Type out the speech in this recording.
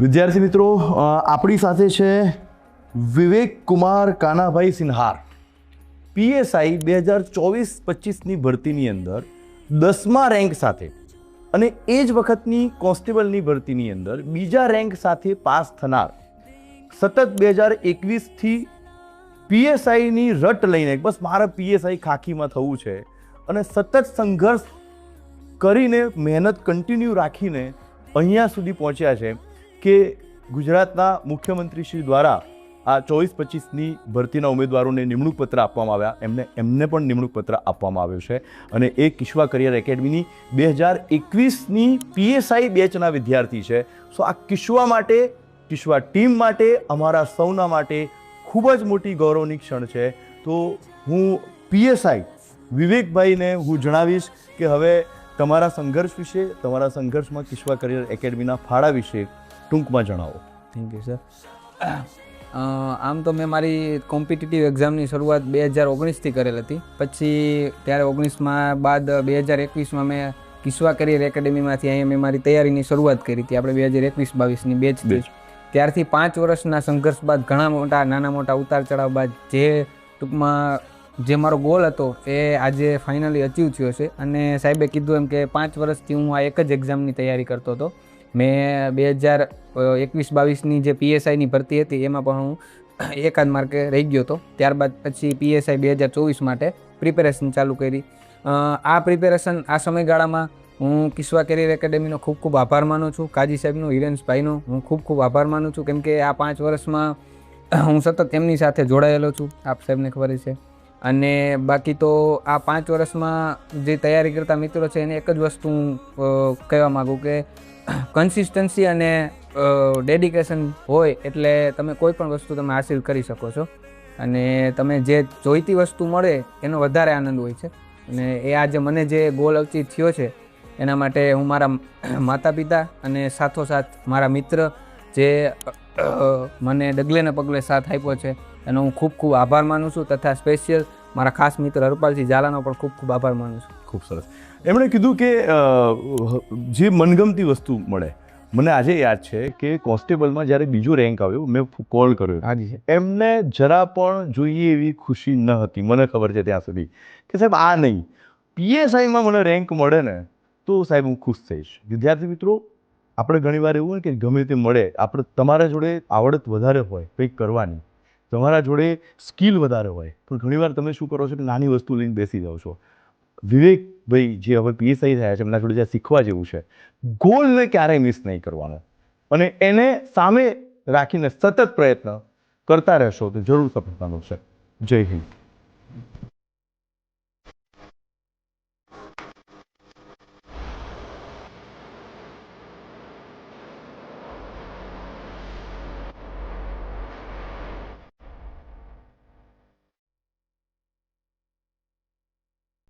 વિદ્યાર્થી મિત્રો, આપણી સાથે છે વિવેક કુમાર કાનાભાઈ સિન્હાર. પીએસઆઈ 2024-25ની ભરતીની અંદર 10મા રેન્ક સાથે અને એ જ વખતની કોન્સ્ટેબલની ભરતીની અંદર બીજા રેન્ક સાથે પાસ થનાર, સતત 2021થી પીએસઆઈની રટ લઈને બસ મારે પીએસઆઈ ખાખીમાં થવું છે અને સતત સંઘર્ષ કરીને મહેનત કન્ટિન્યુ રાખીને અહીંયા સુધી પહોંચ્યા છે કે ગુજરાતના મુખ્યમંત્રી શ્રી દ્વારા આ 24-25ની ભરતીના ઉમેદવારોને નિમણૂક પત્ર આપવામાં આવ્યા. એમને પણ નિમણૂક પત્ર આપવામાં આવ્યો છે અને એ કિશ્વા કરિયર એકેડમીની 2021ની પીએસઆઈ બેચના વિદ્યાર્થી છે. સો આ કિશ્વા માટે, કિશ્વા ટીમ માટે, અમારા સૌના માટે ખૂબ જ મોટી ગૌરવની ક્ષણ છે. તો હું પીએસઆઈ વિવેકભાઈને હું જણાવીશ કે હવે તમારા સંઘર્ષ વિશે, તમારા સંઘર્ષમાં કિશ્વા કરિયર એકેડમીના ફાળા વિશે ટૂંકમાં જણાવો. Thank you sir. આમ તો મેં મારી કોમ્પિટિટિવ એક્ઝામની શરૂઆત 2019થી કરેલ હતી. પછી ત્યારે 19માં બાદ 2021માં મેં કિશ્વા કરિયર એકેડમીમાંથી અહીંયા મેં મારી તૈયારીની શરૂઆત કરી હતી. આપણે 2021-22ની બેચથી. ત્યારથી 5 વર્ષના સંઘર્ષ બાદ, ઘણા મોટા નાના મોટા ઉતાર ચઢાવ બાદ જે ટૂંકમાં જે મારો ગોલ હતો એ આજે ફાઇનલી અચીવ થયો છે. અને સાહેબે કીધું એમ કે 5 વર્ષથી હું આ એક જ એક્ઝામની તૈયારી કરતો હતો. મેં 2021-22ની જે પીએસઆઈની ભરતી હતી એમાં પણ હું એકાદ માર્કે રહી ગયો હતો. ત્યારબાદ પછી પીએસઆઈ 2024 માટે પ્રિપેરેશન ચાલુ કરી. આ પ્રિપેરેશન, આ સમયગાળામાં હું કિશ્વા કરિયર એકેડમીનો ખૂબ ખૂબ આભાર માનું છું. કાજી સાહેબનો, હિરેન્સભાઈનો હું ખૂબ ખૂબ આભાર માનું છું, કેમ કે આ 5 વર્ષમાં હું સતત એમની સાથે જોડાયેલો છું, આપ સાહેબને ખબર છે. અને બાકી તો આ 5 વર્ષમાં જે તૈયારી કરતા મિત્રો છે એને એક જ વસ્તુ હું કહેવા માગું કે કન્સિસ્ટન્સી અને ડેડિકેશન હોય એટલે તમે કોઈ પણ વસ્તુ તમે હાસિલ કરી શકો છો. અને તમે જે જોઈતી વસ્તુ મળે એનો વધારે આનંદ હોય છે. અને એ આજે મને જે ગોલ અચીવ થયો છે એના માટે હું મારા માતા પિતા અને સાથોસાથ મારા મિત્ર જે મને ડગલે ને પગલે સાથ આપ્યો છે એનો હું ખૂબ ખૂબ આભાર માનું છું. તથા સ્પેશિયલ મારા ખાસ મિત્ર હરપાલસિંહ ઝાલાનો પણ ખૂબ ખૂબ આભાર માનું છું. ખૂબ સરસ. એમણે કીધું કે જે મનગમતી વસ્તુ મળે. મને આજે યાદ છે કે કોન્સ્ટેબલમાં જ્યારે બીજો રેન્ક આવ્યો, મેં કોલ કર્યો, હાજી, એમને જરા પણ જોઈએ એવી ખુશી ન હતી, મને ખબર છે ત્યાં સુધી, કે સાહેબ આ નહીં, પીએસઆઈમાં મને રેન્ક મળે ને તો સાહેબ હું ખુશ થઈશ. વિદ્યાર્થી મિત્રો, આપણે ઘણીવાર એવું હોય કે ગમે તે મળે, આપણે તમારા જોડે આવડત વધારે હોય કંઈક કરવાની, તમારા જોડે સ્કિલ વધારે હોય, પણ ઘણીવાર તમે શું કરો છો કે નાની વસ્તુ લઈને બેસી જાઓ છો. વિવેકભાઈ જે હવે પીએસઆઈ થયા છે, એમના જોડે જ્યાં શીખવા જેવું છે, ગોલને ક્યારેય મિસ નહીં કરવાનો અને એને સામે રાખીને સતત પ્રયત્ન કરતા રહેશો તો જરૂર સફળતા મળશે. જય હિન્દ.